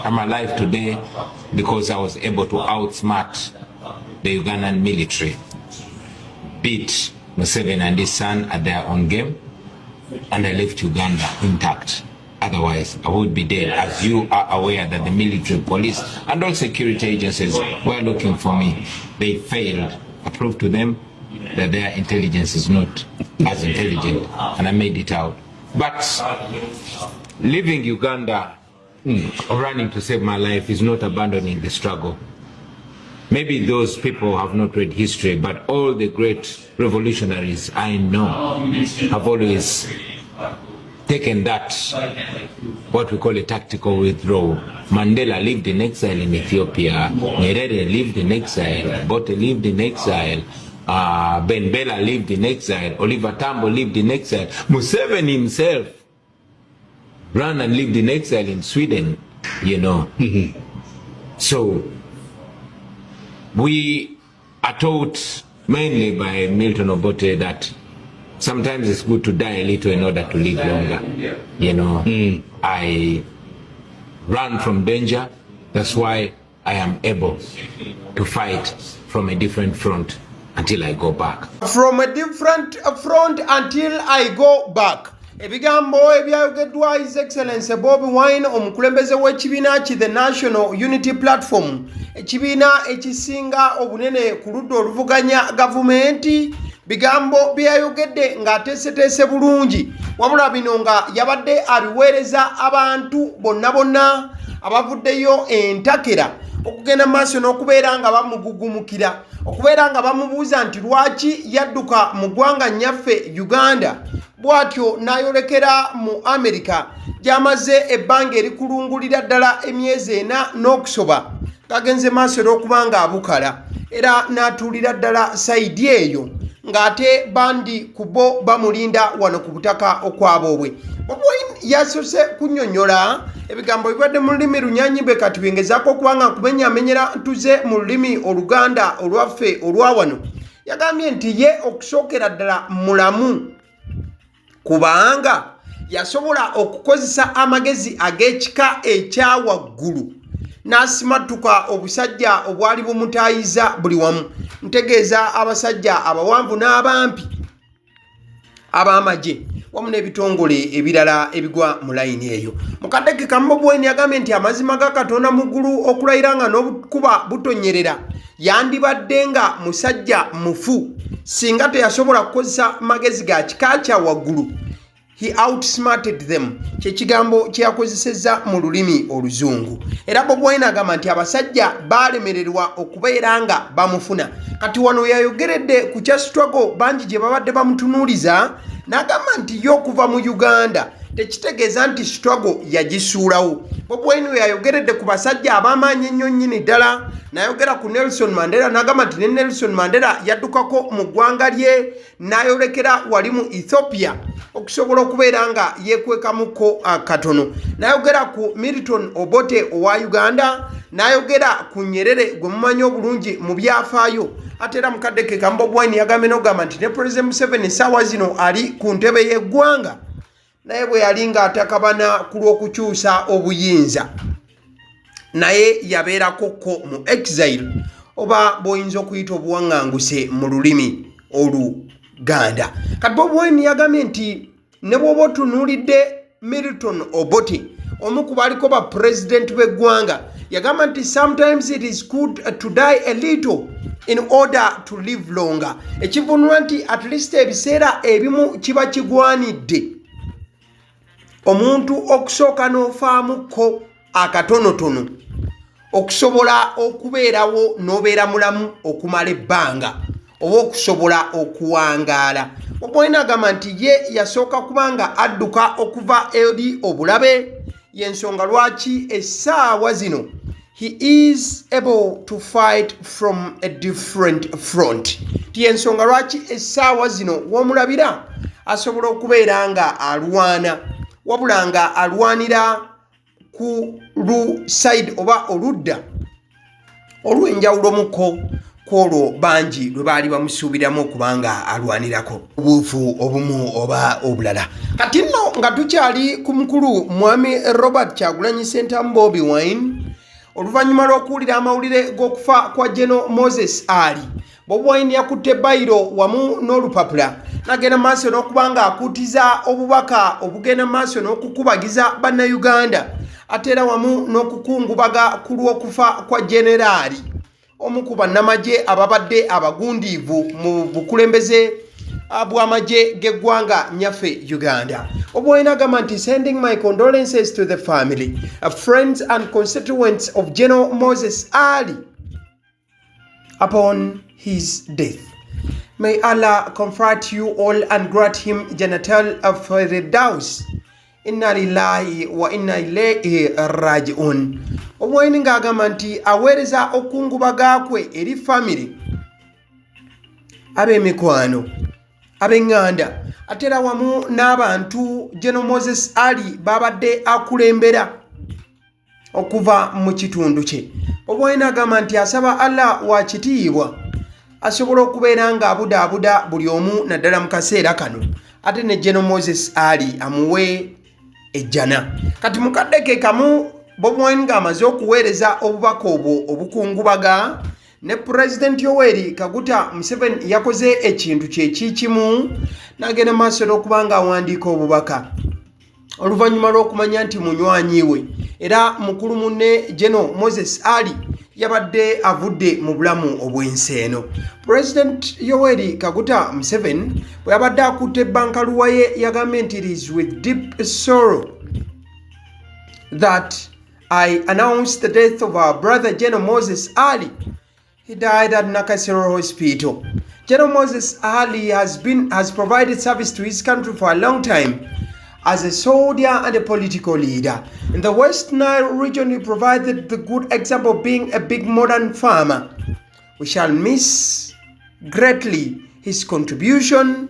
I'm alive today because I was able to outsmart the Ugandan military, beat Museveni and his son at their own game, and I left Uganda intact. Otherwise, I would be dead, as you are aware that the military, police, and all security agencies were looking for me. They failed. I proved to them that their intelligence is not as intelligent, and I made it out. But leaving Uganda or running to save my life is not abandoning the struggle. Maybe those people have not read history, but all the great revolutionaries I know have always taken that, what we call a tactical withdrawal. Mandela lived in exile in Ethiopia, Nyerere lived in exile, Bote lived in exile, Ben Bella lived in exile, Oliver Tambo lived in exile, Museveni himself ran and lived in exile in Sweden, you know. So we are taught mainly by Milton Obote that sometimes it's good to die a little in order to live longer. You know, I run from danger. That's why I am able to fight from a different front until I go back. From a different front until I go back. Ebigambo ebyayogeddwa His Excellency Bobi Wine omukulembeze w'ekibiina ki the National Unity Platform, ekibiina ekisinga obunene ku ludda oluvuganya gavumenti. Bigambo byayogedde ng'ateeseteese bulungi, wabula bino nga yabadde abiweereza abantu bonna abavuddeyo entakera okugenda maaso n'okubeera nga bamugugumukira, okubeera nga bamubuuza nti lwaki yadduka mu ggwanga nnyaffe Uganda, bw'atyo n'ayolekera mu Amerika gy'amaze ebbanga erikulungulira ddala emyezi 4 n'okusoba, kagenze maaso n'okuba ng'abukala era n'atuulira ddala sayidi eyo ng'ate bandi kubo bamulinda wano ku butaka okwaboobwe. Bobi Wine yasose kunnyonnyola ebigambo bibadde mu lulimi Lunyanyimbe kati bingezaako okuba nga nkumenyamenyera ntuze mu lulimi Oluganda olwaffe olwa wano. Yagambye nti ye okusookera ddala mulamu kubanga yasobola okukozesa amagezi ag'ekika ekya waggulu n'asimatuka obusajja obwali bumutaayiza buli wamu. Ntegeeza abasajja abawanvu n'abampi ab'amagye wamu n'ebitongole ebirala ebigwa mu layini eyo. Mukaddeke ka Bobi Wine yagambye nti amazima ga Katonda mu ggulu okulayira nga n'obukuba butonyerera yandibadde nga musajja mufu singa teyasobola kukozesa magezi ga kika kya waggulu. He outsmarted them. Kyekigambo kyeyakozesezza mu lulimi Oluzungu. Era Bobi Wine agamba nti abasajja baalemererwa okubeera nga bamufuna. Kati wano yayogeredde ku kya struggle bangi gye babadde bamutunuuliza n'agamba nti yo okuva mu Uganda tekitegeeza nti struggle yagisuulawo. Bobi Wine yayogeredde ku basajja ab'amaanyi ennyo nnyini ddala, n'ayogera ku Nelson Mandela n'agamba nti ne Nelson Mandela yaddukako mu ggwanga lye n'ayolekera wali mu Ethiopia okusobola okubeera nga yeekwekamuko katono. N'ayogera ku Milton Obote owa Uganda, n'ayogera ku Nyerere gwe mumanyi obulungi mu byafaayo. Ate era mukaddeke ka Bobi Wine yagambye n'ogamba nti ne President Museveni ssaawa zino ali ku ntebe y'eggwanga naye bwe yali ng'atakabana ku lw'okukyusa obuyinza naye yabeerakokko mu exile oba bw'oyinza okuyita obuwaŋŋanguse mu lulimi Oluganda. Kati Bobi Wine yagambye nti ne bw'oba otunuulidde Milton Obote omu ku baaliko ba president b'eggwanga yagamba nti sometimes it is good to die a little in order to live longer. Ekivunula nti at least ebiseera ebimu kiba kigwanidde omuntu okusooka n'ofaamuko akatonotono okusobola okubeerawo n'obeera mulamu okumala ebbanga oba okusobola okuwangaala. Bobi Wine agamba nti ye yasooka kubanga adduka okuva eri obulabe, y'ensonga lwaki essaawa zino he is able to fight from a different front. Y'ensonga lwaki essaawa zino w'omulabira asobola okubeera nga alwana wabula nga alwanira ku side oba oludda olw'enjawulomuko kwolwo bangi lwe baali bamusuubiramu okubanga alwanirako obuufu obumu oba obulala. Kati nno nga tukyali ku mukulu mwami Robert Kyagulanyi Ssentamu Bobi Wine oluvannyuma lw'okuwulira amawulire g'okufa kwa General Moses Ali, Bobi Wine yakutte bayiro wamu n'olupapula n'agenda maaso n'okuba nga akuutiza obubaka obugenda maaso n'okukubagiza bannayuganda ate era wamu n'okukungubaga ku lw'okufa kwa Generali omu ku bannamagye ababadde abagundiivu mu bukulembeze bw'amagye g'eggwanga nyaffe Uganda. Bobi Wine agamba nti sending my condolences to the family, friends and constituents of General Moses Ali upon his death. May Allah comfort you all and grant him Jannatul Firdaus. Inna lillahi wa inna ilayhi raji'un. Bobi Wine ng'agamba nti aweereza okungubaga kwe eri family, ab'emikwano, ab'eŋŋanda ate era wamu n'abantu General Moses Ali babadde akulembera okuva mu kitundu kye. Bobi Wine agamba nti asaba Allah wa kitiibwa asobola okubeera ng'abudaabuda buli omu naddala mu kaseera kano ate ne General Moses Ali amuwe ejjana. Kati mu kadde ke kamu Bobi Wine ng'amaze okuweereza obubaka obwo obukungubaga ne President Yoweri Kaguta Museveni yakoze ekintu kye kikimu n'agenda maaso n'okuba ng'awandiika obubaka oluvannyuma lw'okumanya nti munywanyi we era mukulu munne General Moses Ali yabadde avudde mu bulamu obw'ensi eno. President Yoweri Kaguta Museveni bwe yabadde akutte ebbankaluwa ye yagambye nti it is with deep sorrow that I announced the death of our brother General Moses Ali. He died at Nakasero Hospital. General Moses Ali has provided service to his country for a long time as a soldier and a political leader. In the West Nile region, he provided the good example of being a big modern farmer. We shall miss greatly his contribution.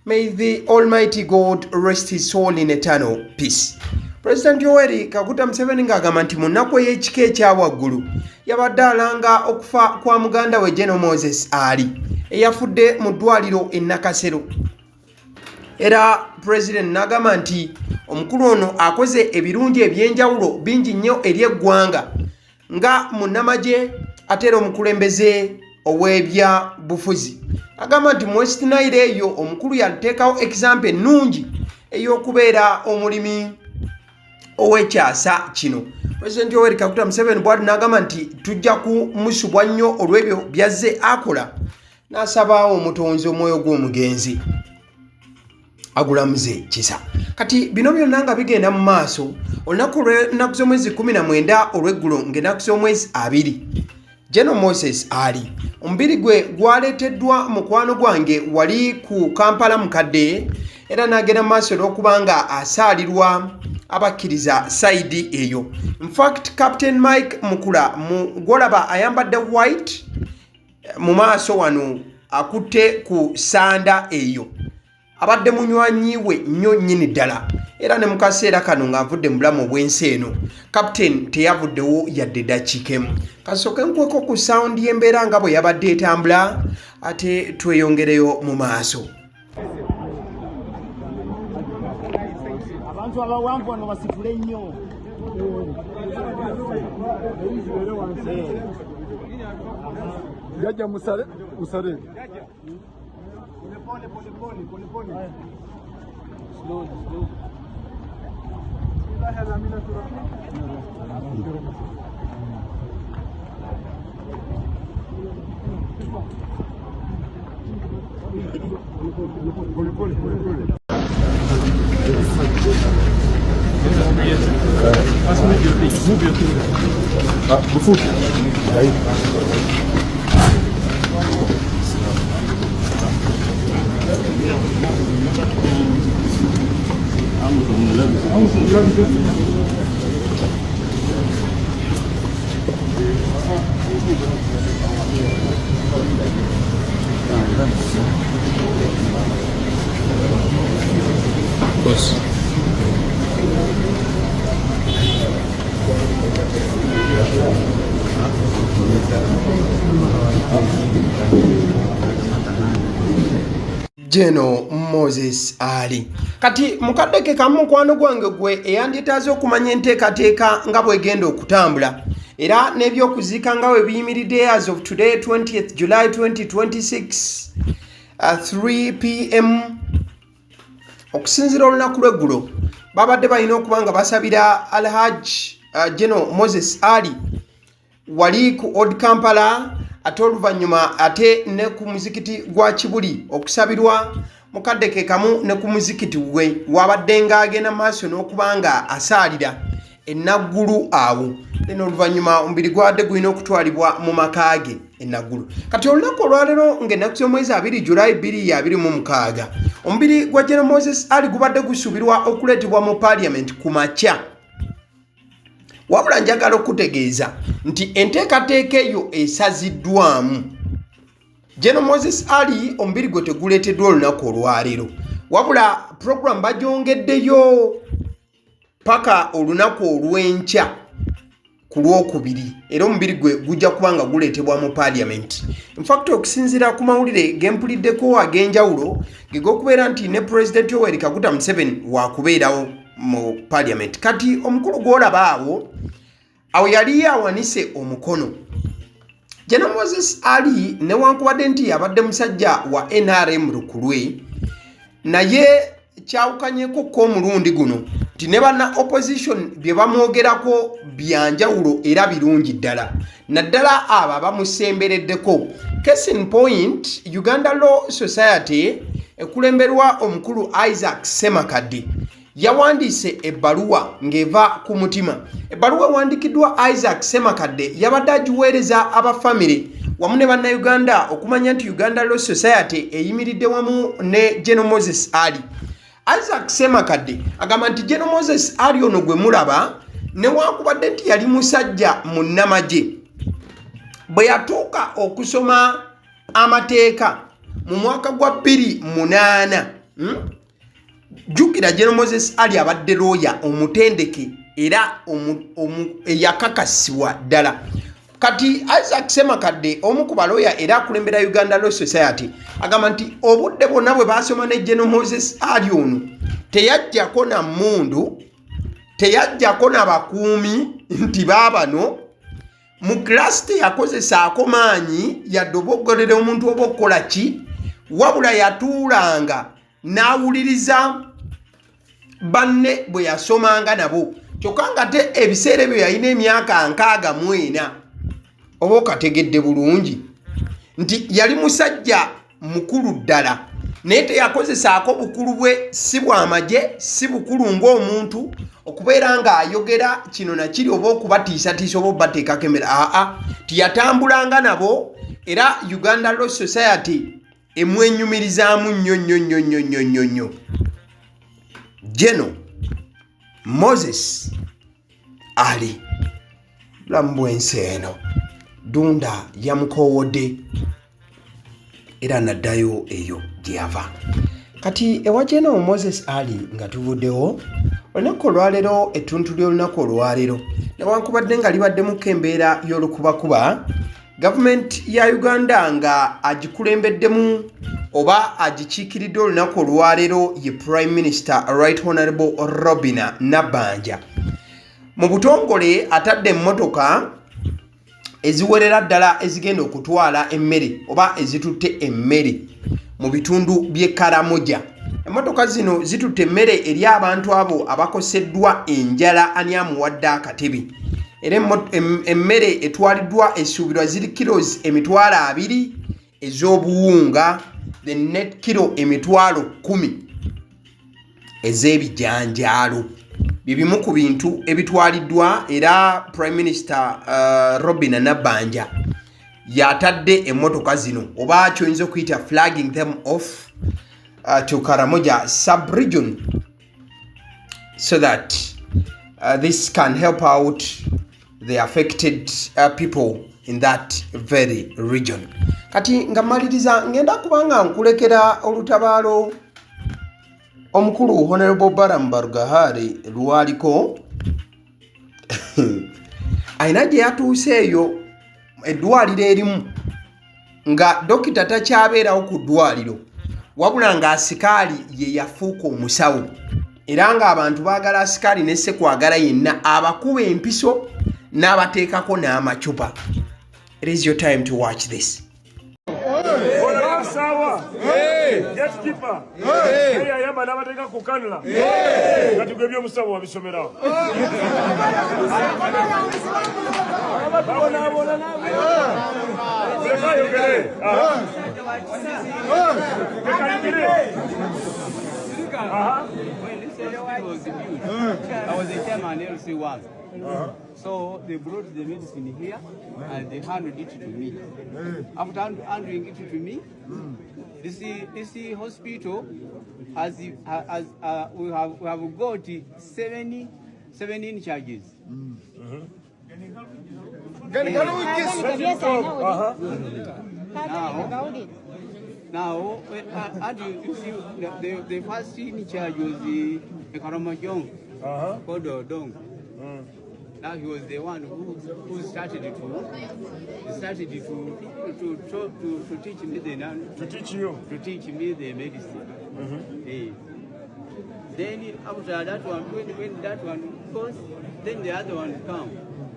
May the Almighty God rest his soul in eternal peace. President Yoweri Kaguta Museveni ng'agamba nti mu nnaku ey'ekika ekya waggulu yabadde alanga okufa kwa muganda we General Moses Ali eyafudde mu ddwaliro e Nakasero. Era President n'agamba nti omukulu ono akoze ebirungi eby'enjawulo bingi nnyo eri eggwanga nga munnamagye ate era omukulembeze ow'ebya bufuzi. Agamba nti mu West Nile eyo omukulu yateekawo example ennungi ey'okubeera omulimi ow'ekyasa kino. President Yoweri Kaguta Museveni bw'ati n'agamba nti tujja kumusubwa nnyo olw'ebyo byazze akola n'asaba omutonzi omwoyo gw'omugenzi agulamuze kisa. Kati bino byonna nga bigenda mu maaso olunaku lw'ennaku z'omwezi 19 olw'eggulo ng'ennaku z'omwezi 2 General Moses Ali omubiri gwe gwaleeteddwa mukwano gwange wali ku Kampala mukadde era n'agenda mu maaso n'okuba nga asaalirwa abakkiriza saidi eyo. In fact, Captain Mike Mukula gwolaba ayambadde white mu maaso wano akutte ku sanda eyo abadde munywanyi we nnyo nnyini ddala era ne mu kaseera kano ng'avudde mu bulamu obw'ensi eno. Captain teyavuddewo yadde eddakiika emu. Kasooke nkweko ku sound y'embeera nga bwe yabadde etambula ate tweyongereyo mu maaso. Abantu abawanvu wano basifule nnyo. Yajja musale. Pole. Slow. Move your thing. Before. Boss. General Moses Ali. Kati mukadde ke kamu mukwano gwange gwe eyanditaaze okumanya enteekateeka nga bwegenda okutambula era n'ebyokuziika nga we biyimiridde as of today 20th July 2026 3 p.m. okusinziira olunaku lw'eggulo babadde balina okuba nga basabira Alhaj General Moses Ali wali ku Old Kampala ate oluvannyuma ate ne ku muzikiti gwa Kibuli okusabirwa mukadde ke kamu ne ku muzikiti gwe wabadde ng'agenda maaso n'okuba nga asaalira ennaggulu awo eno oluvannyuma omubiri gwadde gulina okutwalibwa mu maka ge ennaggulu kati olunaku olwaleero ng'ennaku z'omwezi 2 Julayi 2026 omubiri gwa General Moses Ali gubadde gusuubirwa okuleetebwa mu Parliament ku makya wabula njagala okutegeeza nti enteekateeka eyo esaziddwamu General Moses Ali omubiri gwe teguleeteddwa olunaku olwaleero wabula program bagyongeddeyo paka olunaku olw'enkya ku lwokubiri era omubiri gwe gujja kuba nga guleetebwa mu Parliament. In fact okusinziira ku mawulire gempuliddeko ag'enjawulo ge g'okubeera nti ne President Yoweri Kaguta Museveni waakubeerawo mu Parliament. Kati omukulu gw'olaba awo yali awanise omukono. General Moses Ali newankubadde nti abadde musajja wa NRM lukulwe naye kyawukanyeko ko omulundi guno nti ne banna opposition bye bamwogerako byanjawulo era birungi ddala naddala abo abamusembereddeko. Case in point, Uganda Law Society ekulemberwa omukulu Isaac Ssemakadde yawandiise ebbaluwa ng'eva ku mutima. Ebbaluwa ewandikiddwa Isaac Ssemakadde yabadde agiweereza abafamire wamu ne bannayuganda okumanya nti Uganda Law Society eyimiridde wamu ne General Moses Ali. Isaac Ssemakadde agamba nti General Moses Ali ono gwe mulaba newankubadde nti yali musajja munnamagye bwe yatuuka okusoma amateeka mu mwaka gwa 2008 jjukira General Moses Ali abadde looya omutendeke era eyakakasibwa ddala. Kati Isaac Ssemakadde omu ku balooya era akulembera Uganda Law Society agamba nti obudde bwonna bwe basoma ne General Moses Ali ono teyajjako na mmundu teyajjako na bakuumi nti baabano mu class teyakozesaako maanyi yadde oboggolera omuntu oba okukola ki wabula yatuulanga n'awuliriza banne bwe yasomanga nabo kyokka nga te ebiseera ebyo yalina emyaka 64 oba okategedde bulungi nti yali musajja mukulu ddala naye teyakozesaako bukulu bwe si bw'amagye si bukulu ng'omuntu okubeera ng'ayogera kino na kiri oba okubatiisatiisa oba obateekako emmere tiyatambulanga nabo era Uganda Law Society emwenyumirizaamu nnyo. General Moses Ali bulamu bw'ensi eno Dunda yamukoowodde era naddayo eyo gy'ava. Kati ewa General Moses Ali nga tuvuddewo olunaku olwaleero ettuntu ly'olunaku olwaleero newankubadde nga libaddemu embeera y'olukubakuba gavumenti ya Uganda nga agikulembeddemu oba agikiikiridde olunaku olwaleero ye Prime Minister Right Honorable Robina Nabbanja mu butongole atadde emmotoka eziwerera ddala ezigenda okutwala emmere oba ezitutte emmere mu bitundu by'e Karamoja. Emmotoka zino zitutte emmere eri abantu abo abakoseddwa enjala ani amuwadde akatebe era emmere etwaliddwa esuubirwa ziri kilos emitwalo 2 ez'obuwunga the net kilo emitwalo 10 ez'ebijanjaalo bibimu ku bintu ebitwaliddwa era Prime Minister Robina Nabbanja yatadde emmotoka zino oba kyoyinza okuyita flagging them off to Karamoja sub-region so that this can help out the affected people in that very region. Kati nga maliriza ngenda kubanga nkulekera olutabaalo omukulu Honorable Baramu Barugahari lwaliko ayina gye yatuuseeyo eddwaliro erimu nga dokita takyabeerawo ku ddwaliro wabula nga asikaali ye yafuuka omusawo era nga abantu baagala asikaali ne ssekwagala yenna abakuba empiso n'abateekako n'amacupa. It is your time to watch this. Sawa. Gatekeeper. Yamba n'abateeka ku kanula. Kati gwe by'omusabo wabisomera. I was a chairman LC1. So they brought the medicine here and they handed it to me. After handing it to me, this hospital has we have got 17 charges. Now, and you see, the first in charge was the Karamajong, Kodo Dong. Now he was the one who started to teach me the medicine. Then after that one, when that one goes, then the other one come.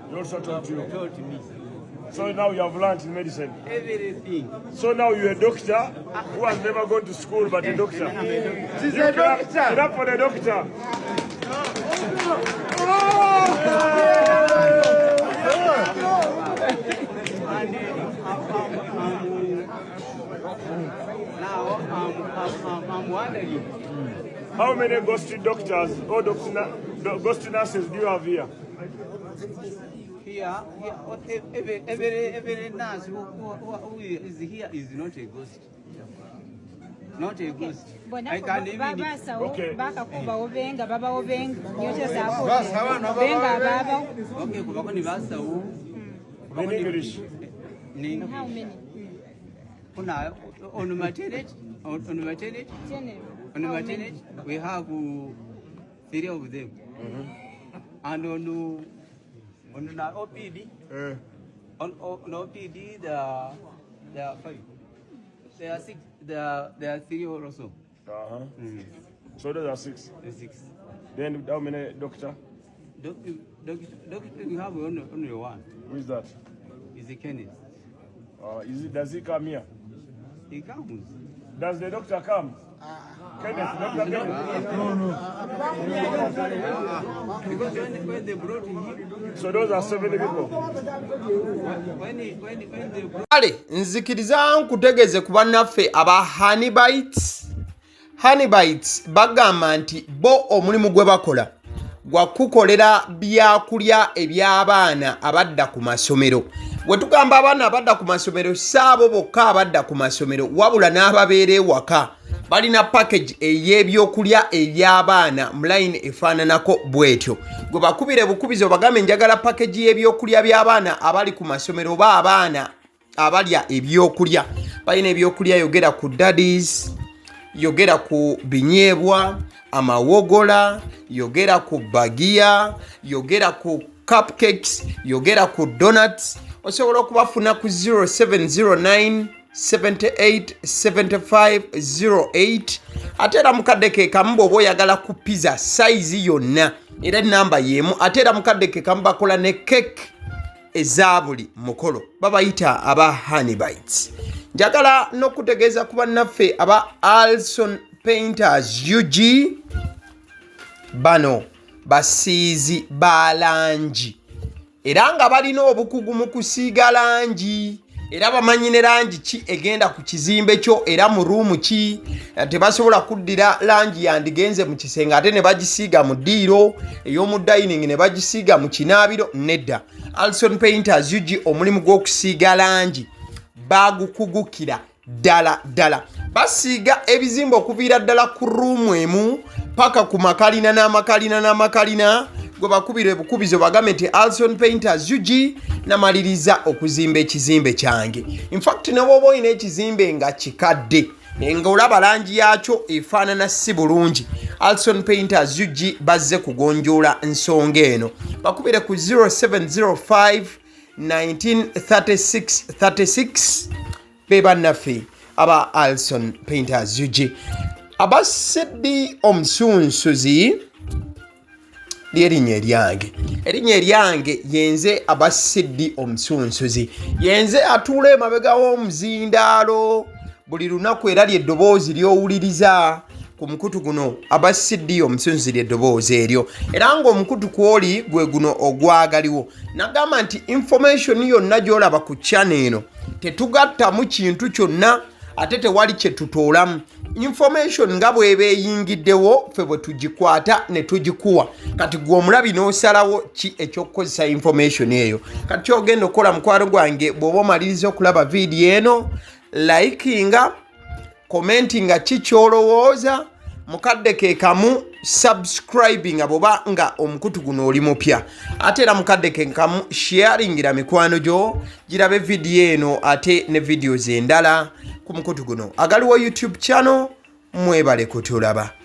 He also taught me. So now you have learned in medicine. Everything. So now you're a doctor who has never gone to school, but a doctor. She's a doctor. Get up for the doctor. Now I'm wondering. How many ghost doctors or ghost nurses do you have here? Here, every nurse who is here is not a ghost. Not a ghost. I can even... Okay. In English. How many? On maternity, we have 3 of them. And on the OPD, on OPD, there are 5. There are 6. There are 3 also. So those are 6. 6. Then how many doctor? Doctor, we have only one. Who is that? Is a Kenneth. Does he come here? He comes. Does the doctor come? Kenneth, Dr. Kenneth. No. Because when they brought him, so those are 70 people. When they brought... Ale, nzikiriza nkutegeze ku bannaffe aba Honeybites bagamba nti bo omulimu gwe bakola gwa kukolera byakulya eby'abaana abadda ku masomero. Bwe tugamba abaana abadda ku masomero saabo bokka abadda ku masomero wabula n'ababeera ewaka balina package ey'ebyokulya eby'abaana mu line efaananako bwetyo. Gwe bakubire bukubizo bagambe njagala package y'ebyokulya by'abaana abali ku masomero oba abaana abalya ebyokulya. Balina ebyokulya yogera ku daddies, yogera ku binyeebwa, amawogola, yogera ku bagiya, yogera ku cupcakes, yogera ku donuts. Osobola okubafuna ku 0709 787508 ate era mukadde ke kamu bw'oba oyagala ku pizza size yonna era namba y'emu. Ate era mukadde ke kamu bakola ne cake eza buli mukolo, babayita aba Honeybites. Njagala n'okutegeeza ku bannaffe aba Alson Painters UG, bano basiizi ba langi era nga balina obukugu mu kusiiga langi era bamanyi ne langi ki egenda ku kizimbe kyo era mu ruumu ki. Tebasobola kuddira langi yandigenze mu kisenge ate ne bagisiiga mu ddiiro ey'omu dining ne bagisiiga mu kinaabiro. Nedda, Alson Painters UG omulimu gw'okusiiga langi bagukugukira ddala. Basiiga ebizimbe okuviira ddala ku ruumu emu paka ku makalina n'amakalina. Gwe bakubire bukubizo bagambe nti Alson Painters UG namaliriza okuzimba ekizimbe kyange. In fact ne bw'oba olina ekizimbe nga kikadde nga olaba langi yaakyo efaanana si bulungi, Alson Painters UG bazze kugonjoola nsonga eno. Bakubire ku 0705 193636 be bannaffe aba Alson Painters UG. Aba Sedi Omusunsuzi lyerinnya eryange yenze abasiddi omusunsuzi yenze atuula emabega w'omuzindaalo buli lunaku era ly'eddoboozi ly'owuliriza ku mukutu guno abasiddi omusunsuzi ly'eddoboozi eryo era ng'omukutu kwoli gwe guno ogwagaliwo nagamba nti information yonna gy'olaba ku channel eno tetugattamu kintu kyonna ate tewali kye tutoolamu information nga bw'eba eyingiddewo ffe bwe tugikwata ne tugikuwa kati gwe omulabi n'osalawo ki eky'okukozesa information eyo kati kyogenda okukola mukwano gwange bw'oba omaliriza okulaba vidiyo eno likinga commentinga ki ky'olowooza mukadde ke kamu subscribinga bw'oba nga omukutu guno oli mupya ate era mukadde ke kamu sharingira mikwano gyo girabe vidiyo eno ate ne videos endala ku mukutu guno agaliwo YouTube channel mwebale kutulaba.